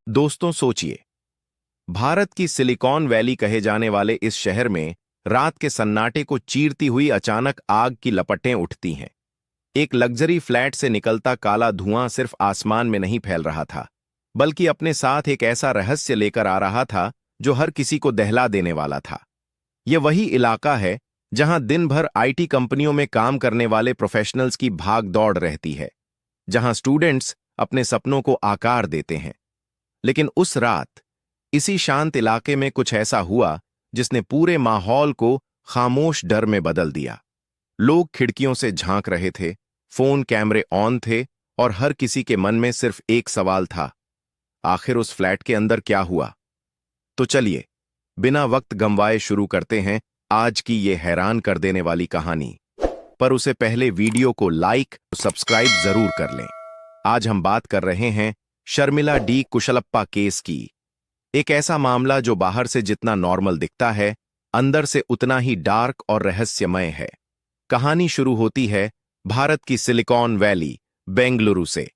दोस्तों सोचिए, भारत की सिलिकॉन वैली कहे जाने वाले इस शहर में रात के सन्नाटे को चीरती हुई अचानक आग की लपटें उठती हैं। एक लग्जरी फ्लैट से निकलता काला धुआं सिर्फ आसमान में नहीं फैल रहा था, बल्कि अपने साथ एक ऐसा रहस्य लेकर आ रहा था जो हर किसी को दहला देने वाला था। यह वही इलाका है जहां दिन भर आईटी कंपनियों में काम करने वाले प्रोफेशनल्स की भाग दौड़ रहती है, जहां स्टूडेंट्स अपने सपनों को आकार देते हैं। लेकिन उस रात इसी शांत इलाके में कुछ ऐसा हुआ जिसने पूरे माहौल को खामोश डर में बदल दिया। लोग खिड़कियों से झांक रहे थे, फोन कैमरे ऑन थे और हर किसी के मन में सिर्फ एक सवाल था, आखिर उस फ्लैट के अंदर क्या हुआ। तो चलिए, बिना वक्त गंवाए शुरू करते हैं आज की ये हैरान कर देने वाली कहानी। पर उसे पहले वीडियो को लाइक और सब्सक्राइब जरूर कर लें। आज हम बात कर रहे हैं शर्मिला डी कुशलप्पा केस की। एक ऐसा मामला जो बाहर से जितना नॉर्मल दिखता है, अंदर से उतना ही डार्क और रहस्यमय है। कहानी शुरू होती है भारत की सिलिकॉन वैली, बेंगलुरु से।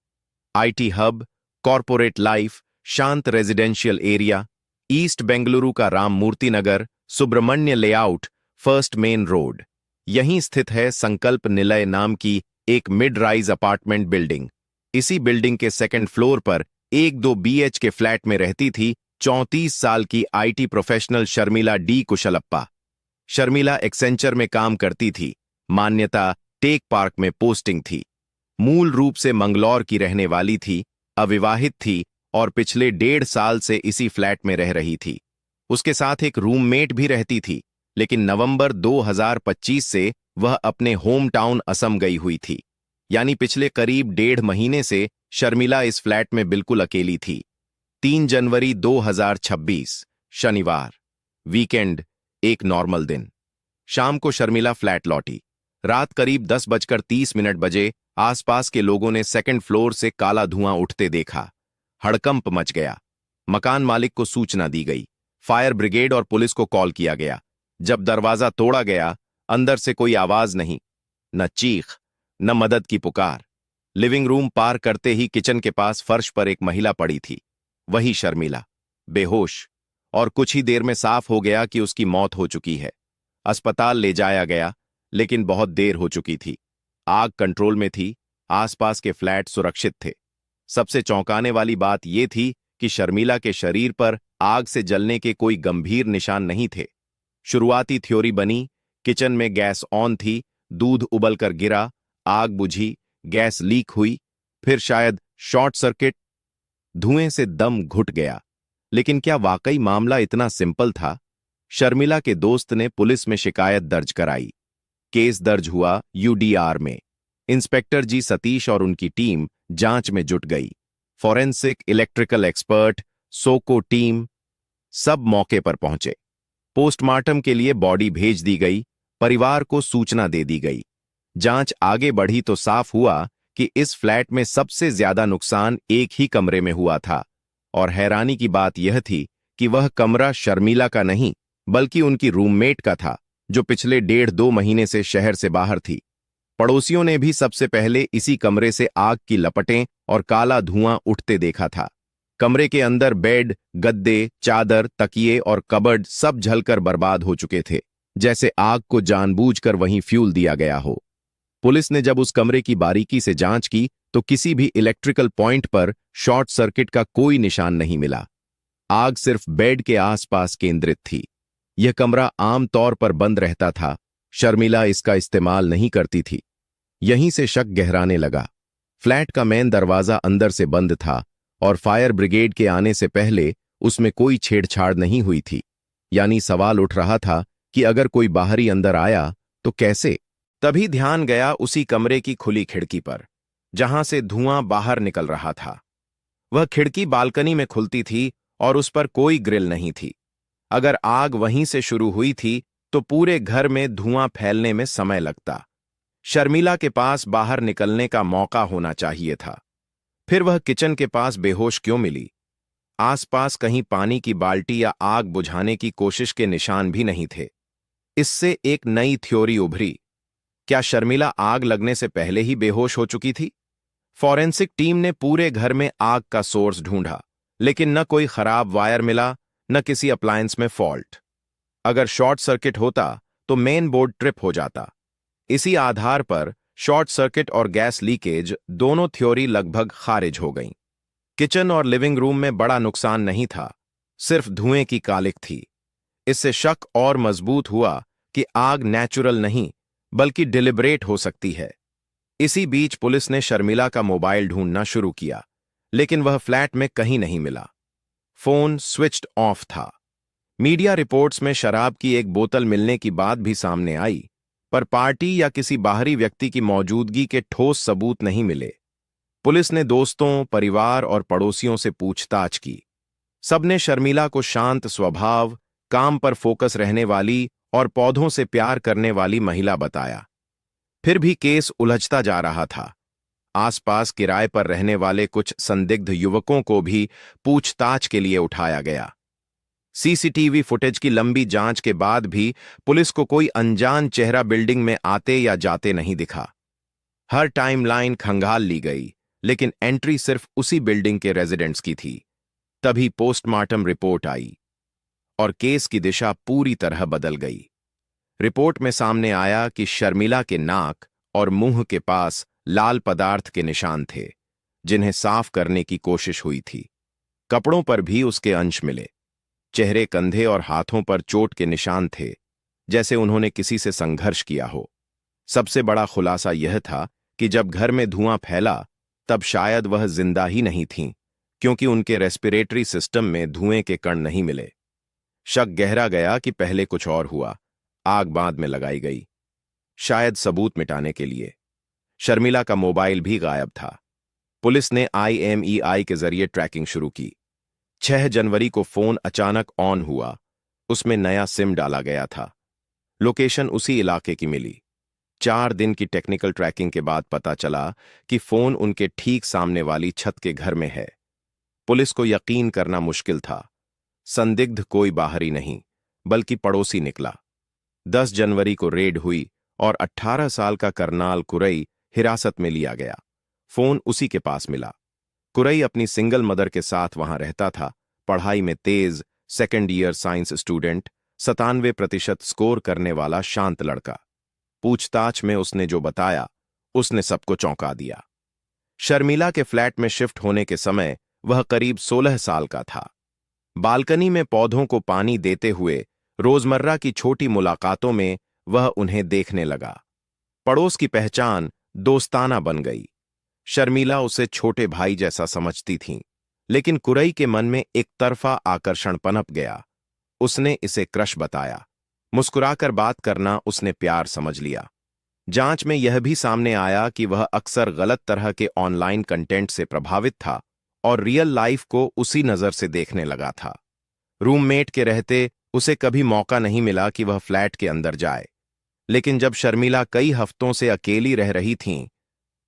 आईटी हब, कॉरपोरेट लाइफ, शांत रेजिडेंशियल एरिया, ईस्ट बेंगलुरु का Ramamurthy Nagar, Subramanya layout, first main road. यहीं स्थित है संकल्प निलय नाम की एक मिड राइज अपार्टमेंट बिल्डिंग। इसी बिल्डिंग के सेकंड फ्लोर पर एक 2 BH के फ्लैट में रहती थी 34 साल की IT professional Sharmila D Kushalappa. Sharmila Accenture में काम करती थी, मान्यता टेक पार्क में पोस्टिंग थी। मूल रूप से मंगलौर की रहने वाली थी, अविवाहित थी और पिछले 1.5 साल से इसी फ्लैट में रह रही थी। उसके साथ एक रूममेट भी रहती थी, लेकिन नवंबर 2025 से वह अपने होम टाउन असम गई हुई थी। यानी पिछले करीब 1.5 महीने से शर्मिला इस फ्लैट में बिल्कुल अकेली थी। 3 जनवरी 2026, शनिवार, वीकेंड, एक नॉर्मल दिन। शाम को शर्मिला फ्लैट लौटी। रात करीब 10:30 बजे आसपास के लोगों ने सेकंड फ्लोर से काला धुआं उठते देखा। हड़कंप मच गया। मकान मालिक को सूचना दी गई। फायर ब्रिगेड और पुलिस को कॉल किया गया। जब दरवाजा तोड़ा गया, अंदर से कोई आवाज नहीं, न चीख, न मदद की पुकार। लिविंग रूम पार करते ही किचन के पास फर्श पर एक महिला पड़ी थी, वही शर्मिला, बेहोश। और कुछ ही देर में साफ हो गया कि उसकी मौत हो चुकी है। अस्पताल ले जाया गया, लेकिन बहुत देर हो चुकी थी। आग कंट्रोल में थी, आसपास के फ्लैट सुरक्षित थे। सबसे चौंकाने वाली बात यह थी कि शर्मिला के शरीर पर आग से जलने के कोई गंभीर निशान नहीं थे। शुरुआती थ्योरी बनी, किचन में गैस ऑन थी, दूध उबलकर गिरा, आग बुझी, गैस लीक हुई, फिर शायद शॉर्ट सर्किट, धुएं से दम घुट गया। लेकिन क्या वाकई मामला इतना सिंपल था? शर्मिला के दोस्त ने पुलिस में शिकायत दर्ज कराई। केस दर्ज हुआ UDR में। इंस्पेक्टर जी सतीश और उनकी टीम जांच में जुट गई। फॉरेंसिक, इलेक्ट्रिकल एक्सपर्ट, सोको टीम सब मौके पर पहुंचे। पोस्टमार्टम के लिए बॉडी भेज दी गई, परिवार को सूचना दे दी गई। जांच आगे बढ़ी तो साफ हुआ कि इस फ्लैट में सबसे ज्यादा नुकसान एक ही कमरे में हुआ था। और हैरानी की बात यह थी कि वह कमरा शर्मिला का नहीं, बल्कि उनकी रूममेट का था, जो पिछले 1.5-2 महीने से शहर से बाहर थी। पड़ोसियों ने भी सबसे पहले इसी कमरे से आग की लपटें और काला धुआं उठते देखा था। कमरे के अंदर बेड, गद्दे, चादर, तकिए और कबर्ड सब जलकर बर्बाद हो चुके थे, जैसे आग को जानबूझकर वहीं फ्यूल दिया गया हो। पुलिस ने जब उस कमरे की बारीकी से जांच की तो किसी भी इलेक्ट्रिकल पॉइंट पर शॉर्ट सर्किट का कोई निशान नहीं मिला। आग सिर्फ बेड के आसपास केंद्रित थी। यह कमरा आम तौर पर बंद रहता था, शर्मिला इसका इस्तेमाल नहीं करती थी। यहीं से शक गहराने लगा। फ्लैट का मेन दरवाजा अंदर से बंद था और फायर ब्रिगेड के आने से पहले उसमें कोई छेड़छाड़ नहीं हुई थी। यानी सवाल उठ रहा था कि अगर कोई बाहरी अंदर आया तो कैसे? तभी ध्यान गया उसी कमरे की खुली खिड़की पर, जहां से धुआं बाहर निकल रहा था। वह खिड़की बालकनी में खुलती थी और उस पर कोई ग्रिल नहीं थी। अगर आग वहीं से शुरू हुई थी तो पूरे घर में धुआं फैलने में समय लगता। शर्मिला के पास बाहर निकलने का मौका होना चाहिए था। फिर वह किचन के पास बेहोश क्यों मिली? आसपास कहीं पानी की बाल्टी या आग बुझाने की कोशिश के निशान भी नहीं थे। इससे एक नई थ्योरी उभरी। क्या शर्मिला आग लगने से पहले ही बेहोश हो चुकी थी? फॉरेंसिक टीम ने पूरे घर में आग का सोर्स ढूंढा, लेकिन न कोई खराब वायर मिला, न किसी अप्लायंस में फॉल्ट। अगर शॉर्ट सर्किट होता तो मेन बोर्ड ट्रिप हो जाता। इसी आधार पर शॉर्ट सर्किट और गैस लीकेज दोनों थ्योरी लगभग खारिज हो गईं। किचन और लिविंग रूम में बड़ा नुकसान नहीं था, सिर्फ धुएं की कालिख थी। इससे शक और मजबूत हुआ कि आग नेचुरल नहीं बल्कि डिलिबरेट हो सकती है। इसी बीच पुलिस ने शर्मिला का मोबाइल ढूंढना शुरू किया, लेकिन वह फ्लैट में कहीं नहीं मिला। फोन स्विच्ड ऑफ था। मीडिया रिपोर्ट्स में शराब की एक बोतल मिलने की बात भी सामने आई, पर पार्टी या किसी बाहरी व्यक्ति की मौजूदगी के ठोस सबूत नहीं मिले। पुलिस ने दोस्तों, परिवार और पड़ोसियों से पूछताछ की। सबने शर्मिला को शांत स्वभाव, काम पर फोकस रहने वाली और पौधों से प्यार करने वाली महिला बताया। फिर भी केस उलझता जा रहा था। आसपास किराए पर रहने वाले कुछ संदिग्ध युवकों को भी पूछताछ के लिए उठाया गया। सीसीटीवी फुटेज की लंबी जांच के बाद भी पुलिस को कोई अनजान चेहरा बिल्डिंग में आते या जाते नहीं दिखा। हर टाइमलाइन खंगाल ली गई, लेकिन एंट्री सिर्फ उसी बिल्डिंग के रेजिडेंट्स की थी। तभी पोस्टमार्टम रिपोर्ट आई और केस की दिशा पूरी तरह बदल गई। रिपोर्ट में सामने आया कि शर्मिला के नाक और मुंह के पास लाल पदार्थ के निशान थे, जिन्हें साफ करने की कोशिश हुई थी। कपड़ों पर भी उसके अंश मिले। चेहरे, कंधे और हाथों पर चोट के निशान थे, जैसे उन्होंने किसी से संघर्ष किया हो। सबसे बड़ा खुलासा यह था कि जब घर में धुआं फैला तब शायद वह जिंदा ही नहीं थीं, क्योंकि उनके रेस्पिरेटरी सिस्टम में धुएं के कण नहीं मिले। शक गहरा गया कि पहले कुछ और हुआ, आग बाद में लगाई गई, शायद सबूत मिटाने के लिए। शर्मिला का मोबाइल भी गायब था। पुलिस ने IMEI के जरिए ट्रैकिंग शुरू की। 6 जनवरी को फोन अचानक ऑन हुआ। उसमें नया सिम डाला गया था। लोकेशन उसी इलाके की मिली। 4 दिन की टेक्निकल ट्रैकिंग के बाद पता चला कि फोन उनके ठीक सामने वाली छत के घर में है। पुलिस को यकीन करना मुश्किल था। संदिग्ध कोई बाहरी नहीं, बल्कि पड़ोसी निकला। 10 जनवरी को रेड हुई और 18 साल का करनाल कुरई हिरासत में लिया गया। फोन उसी के पास मिला। कुरई अपनी सिंगल मदर के साथ वहां रहता था। पढ़ाई में तेज, second year science student, 97% score करने वाला शांत लड़का। पूछताछ में उसने जो बताया, उसने सबको चौंका दिया। शर्मिला के फ्लैट में शिफ्ट होने के समय वह करीब 16 साल का था। बालकनी में पौधों को पानी देते हुए रोजमर्रा की छोटी मुलाकातों में वह उन्हें देखने लगा। पड़ोस की पहचान दोस्ताना बन गई। शर्मिला उसे छोटे भाई जैसा समझती थीं, लेकिन कुरई के मन में एक तरफा आकर्षण पनप गया। उसने इसे क्रश बताया। मुस्कुराकर बात करना उसने प्यार समझ लिया। जांच में यह भी सामने आया कि वह अक्सर गलत तरह के ऑनलाइन कंटेंट से प्रभावित था और रियल लाइफ को उसी नजर से देखने लगा था। रूममेट के रहते उसे कभी मौका नहीं मिला कि वह फ्लैट के अंदर जाए, लेकिन जब शर्मिला कई हफ्तों से अकेली रह रही थीं,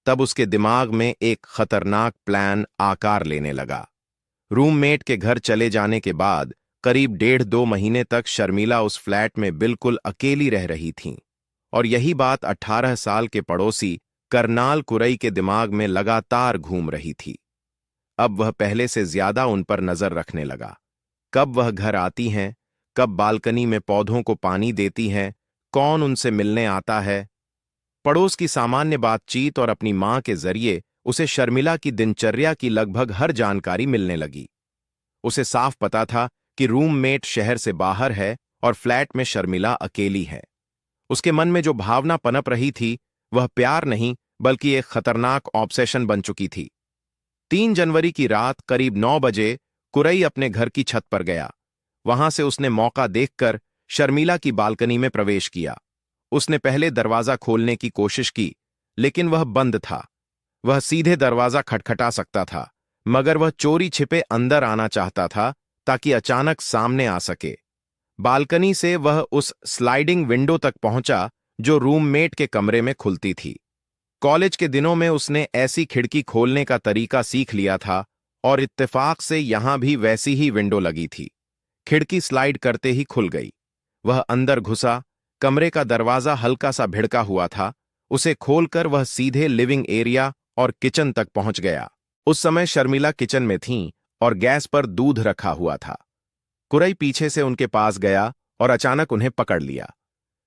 तब उसके दिमाग में एक खतरनाक प्लान आकार लेने लगा। रूममेट के घर चले जाने के बाद करीब 1.5-2 महीने तक शर्मिला उस फ्लैट में बिल्कुल अकेली रह रही थीं, और यही बात 18 साल के पड़ोसी करनाल कुरई के दिमाग में लगातार घूम रही थी। अब वह पहले से ज्यादा उन पर नजर रखने लगा। कब वह घर आती हैं, कब बालकनी में पौधों को पानी देती हैं, कौन उनसे मिलने आता है। पड़ोस की सामान्य बातचीत और अपनी मां के जरिए उसे शर्मिला की दिनचर्या की लगभग हर जानकारी मिलने लगी। उसे साफ पता था कि रूममेट शहर से बाहर है और फ्लैट में शर्मिला अकेली है। उसके मन में जो भावना पनप रही थी, वह प्यार नहीं बल्कि एक खतरनाक ऑब्सेशन बन चुकी थी। 3 जनवरी की रात करीब 9 बजे कुरई अपने घर की छत पर गया। वहां से उसने मौका देखकर शर्मिला की बालकनी में प्रवेश किया। उसने पहले दरवाजा खोलने की कोशिश की, लेकिन वह बंद था। वह सीधे दरवाजा खटखटा सकता था, मगर वह चोरी छिपे अंदर आना चाहता था ताकि अचानक सामने आ सके। बालकनी से वह उस स्लाइडिंग विंडो तक पहुंचा जो रूममेट के कमरे में खुलती थी। कॉलेज के दिनों में उसने ऐसी खिड़की खोलने का तरीका सीख लिया था और इत्तेफाक से यहां भी वैसी ही विंडो लगी थी। खिड़की स्लाइड करते ही खुल गई। वह अंदर घुसा। कमरे का दरवाजा हल्का सा भिड़का हुआ था। उसे खोलकर वह सीधे लिविंग एरिया और किचन तक पहुंच गया। उस समय शर्मिला किचन में थीं और गैस पर दूध रखा हुआ था। कुरई पीछे से उनके पास गया और अचानक उन्हें पकड़ लिया।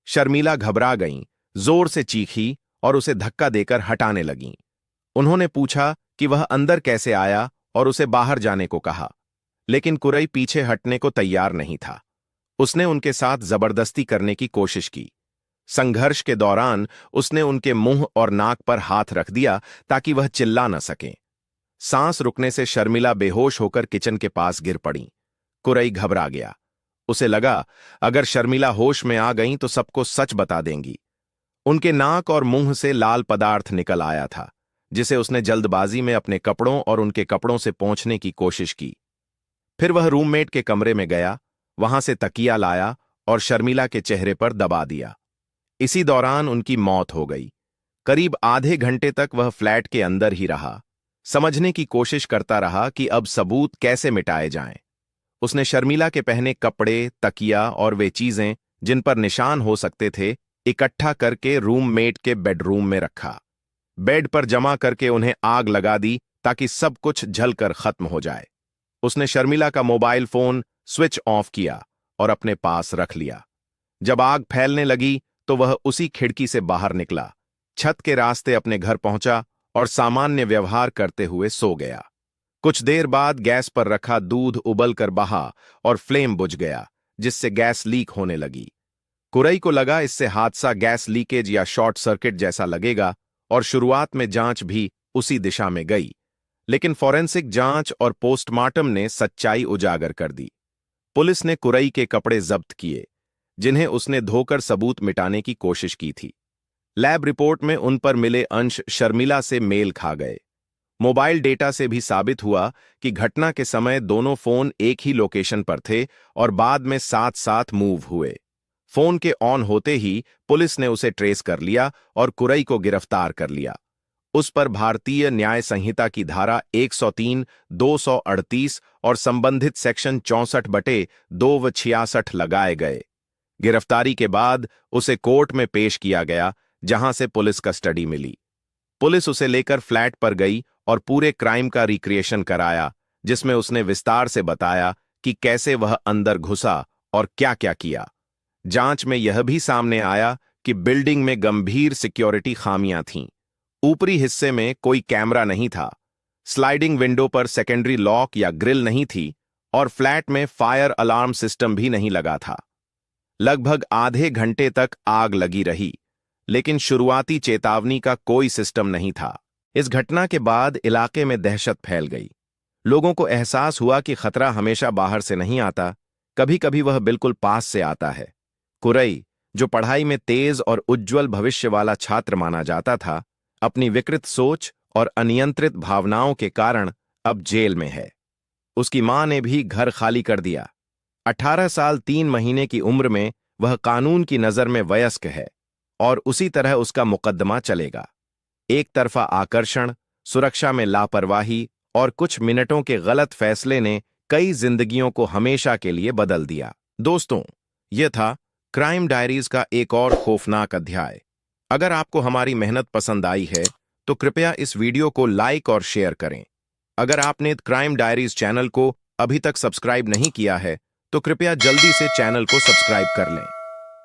शर्मिला घबरा गईं, जोर से चीखी और उसे धक्का देकर हटाने लगीं। उन्होंने पूछा कि वह अंदर कैसे आया और उसे बाहर जाने को कहा, लेकिन कुरई पीछे हटने को तैयार नहीं था। उसने उनके साथ जबरदस्ती करने की कोशिश की। संघर्ष के दौरान उसने उनके मुंह और नाक पर हाथ रख दिया ताकि वह चिल्ला न सकें। सांस रुकने से शर्मिला बेहोश होकर किचन के पास गिर पड़ी। कुरई घबरा गया। उसे लगा अगर शर्मिला होश में आ गईं तो सबको सच बता देंगी। उनके नाक और मुंह से लाल पदार्थ निकल आया था, जिसे उसने जल्दबाजी में अपने कपड़ों और उनके कपड़ों से पोंछने की कोशिश की। फिर वह रूममेट के कमरे में गया, वहां से तकिया लाया और शर्मिला के चेहरे पर दबा दिया। इसी दौरान उनकी मौत हो गई। करीब आधे घंटे तक वह फ्लैट के अंदर ही रहा, समझने की कोशिश करता रहा कि अब सबूत कैसे मिटाए जाएं। उसने शर्मिला के पहने कपड़े, तकिया और वे चीजें जिन पर निशान हो सकते थे, इकट्ठा करके रूममेट के बेडरूम में रखा। बेड पर जमा करके उन्हें आग लगा दी ताकि सब कुछ जलकर खत्म हो जाए। उसने शर्मिला का मोबाइल फोन स्विच ऑफ किया और अपने पास रख लिया। जब आग फैलने लगी तो वह उसी खिड़की से बाहर निकला, छत के रास्ते अपने घर पहुंचा और सामान्य व्यवहार करते हुए सो गया। कुछ देर बाद गैस पर रखा दूध उबल कर बहा और फ्लेम बुझ गया, जिससे गैस लीक होने लगी। कुरई को लगा इससे हादसा गैस लीकेज या शॉर्ट सर्किट जैसा लगेगा और शुरुआत में जांच भी उसी दिशा में गई, लेकिन फॉरेंसिक जांच और पोस्टमार्टम ने सच्चाई उजागर कर दी। पुलिस ने कुरई के कपड़े जब्त किए, जिन्हें उसने धोकर सबूत मिटाने की कोशिश की थी। लैब रिपोर्ट में उन पर मिले अंश शर्मिला से मेल खा गए। मोबाइल डेटा से भी साबित हुआ कि घटना के समय दोनों फोन एक ही लोकेशन पर थे और बाद में साथ साथ मूव हुए। फोन के ऑन होते ही पुलिस ने उसे ट्रेस कर लिया और कुरई को गिरफ्तार कर लिया। उस पर भारतीय न्याय संहिता की धारा 103, 238 और संबंधित सेक्शन 64/2 व 66 लगाए गए। गिरफ्तारी के बाद उसे कोर्ट में पेश किया गया, जहां से पुलिस कस्टडी मिली। पुलिस उसे लेकर फ्लैट पर गई और पूरे क्राइम का रिक्रिएशन कराया, जिसमें उसने विस्तार से बताया कि कैसे वह अंदर घुसा और क्या-क्या किया। जांच में यह भी सामने आया कि बिल्डिंग में गंभीर सिक्योरिटी खामियां थीं। ऊपरी हिस्से में कोई कैमरा नहीं था, स्लाइडिंग विंडो पर सेकेंडरी लॉक या ग्रिल नहीं थी और फ्लैट में फायर अलार्म सिस्टम भी नहीं लगा था। लगभग आधे घंटे तक आग लगी रही, लेकिन शुरुआती चेतावनी का कोई सिस्टम नहीं था। इस घटना के बाद इलाके में दहशत फैल गई। लोगों को एहसास हुआ कि खतरा हमेशा बाहर से नहीं आता, कभी-कभी वह बिल्कुल पास से आता है। कुरई, जो पढ़ाई में तेज और उज्ज्वल भविष्य वाला छात्र माना जाता था, अपनी विकृत सोच और अनियंत्रित भावनाओं के कारण अब जेल में है। उसकी मां ने भी घर खाली कर दिया। 18 साल 3 महीने की उम्र में वह कानून की नजर में वयस्क है और उसी तरह उसका मुकदमा चलेगा। एक तरफा आकर्षण, सुरक्षा में लापरवाही और कुछ मिनटों के गलत फैसले ने कई जिंदगियों को हमेशा के लिए बदल दिया। दोस्तों, यह था क्राइम डायरीज का एक और खौफनाक अध्याय। अगर आपको हमारी मेहनत पसंद आई है तो कृपया इस वीडियो को लाइक और शेयर करें। अगर आपने क्राइम डायरीज चैनल को अभी तक सब्सक्राइब नहीं किया है तो कृपया जल्दी से चैनल को सब्सक्राइब कर लें।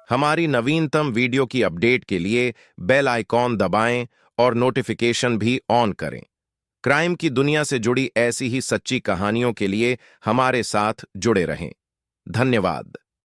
हमारी नवीनतम वीडियो की अपडेट के लिए बेल आइकॉन दबाएं और नोटिफिकेशन भी ऑन करें। क्राइम की दुनिया से जुड़ी ऐसी ही सच्ची कहानियों के लिए हमारे साथ जुड़े रहें। धन्यवाद।